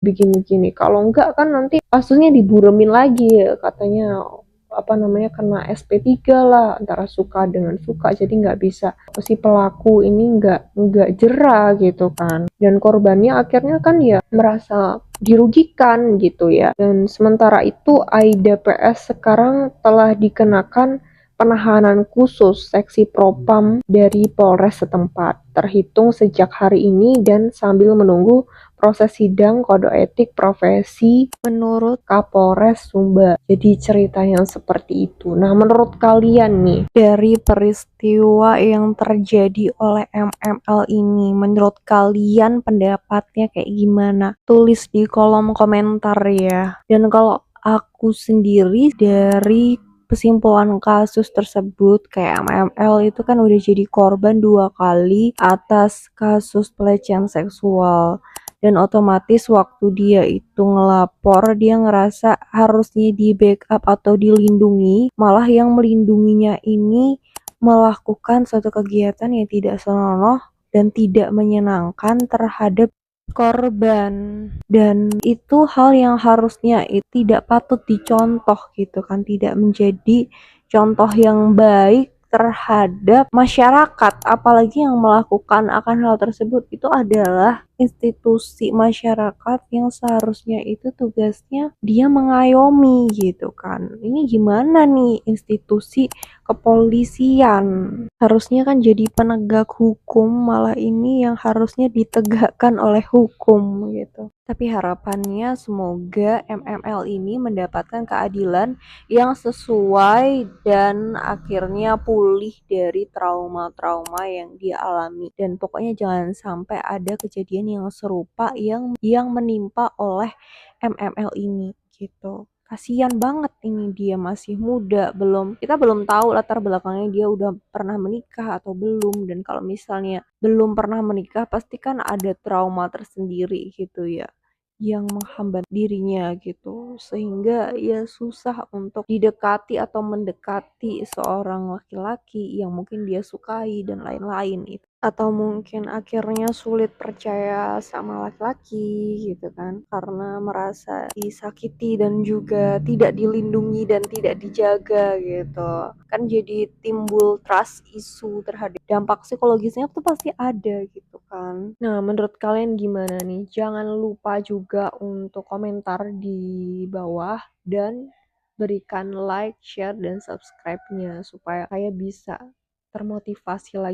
begini-gini. Kalau enggak kan nanti kasusnya diburemin lagi ya, katanya kena SP3 lah antara suka dengan suka, jadi nggak bisa si pelaku ini nggak jera gitu kan, dan korbannya akhirnya kan ya merasa dirugikan gitu ya. Dan sementara itu Aida PS sekarang telah dikenakan penahanan khusus seksi Propam dari Polres setempat terhitung sejak hari ini dan sambil menunggu proses sidang kode etik profesi menurut Kapolres Sumbar. Jadi ceritanya seperti itu. Nah, menurut kalian nih, dari peristiwa yang terjadi oleh MML ini, menurut kalian pendapatnya kayak gimana? Tulis di kolom komentar ya. Dan kalau aku sendiri dari kesimpulan kasus tersebut, kayak MML itu kan udah jadi korban 2 kali atas kasus pelecehan seksual, dan otomatis waktu dia itu ngelapor dia ngerasa harusnya di backup atau dilindungi, malah yang melindunginya ini melakukan suatu kegiatan yang tidak senonoh dan tidak menyenangkan terhadap korban, dan itu hal yang harusnya tidak patut dicontoh gitu kan, tidak menjadi contoh yang baik terhadap masyarakat. Apalagi yang melakukan akan hal tersebut itu adalah institusi masyarakat yang seharusnya itu tugasnya dia mengayomi gitu kan. Ini gimana nih institusi kepolisian, harusnya kan jadi penegak hukum, malah ini yang harusnya ditegakkan oleh hukum gitu. Tapi harapannya semoga MML ini mendapatkan keadilan yang sesuai dan akhirnya pulih dari trauma-trauma yang dia alami. Dan pokoknya jangan sampai ada kejadian yang serupa yang menimpa oleh MML ini gitu. Kasian banget, ini dia masih muda, kita belum tahu latar belakangnya dia udah pernah menikah atau belum, dan kalau misalnya belum pernah menikah pasti kan ada trauma tersendiri gitu ya yang menghambat dirinya gitu, sehingga ya susah untuk didekati atau mendekati seorang laki-laki yang mungkin dia sukai dan lain-lain itu. Atau mungkin akhirnya sulit percaya sama laki-laki gitu kan, karena merasa disakiti dan juga tidak dilindungi dan tidak dijaga gitu kan, jadi timbul trust issue terhadap dampak psikologisnya tuh pasti ada gitu kan. Nah, menurut kalian gimana nih? Jangan lupa juga untuk komentar di bawah dan berikan like, share, dan subscribe-nya supaya kayak bisa termotivasi lagi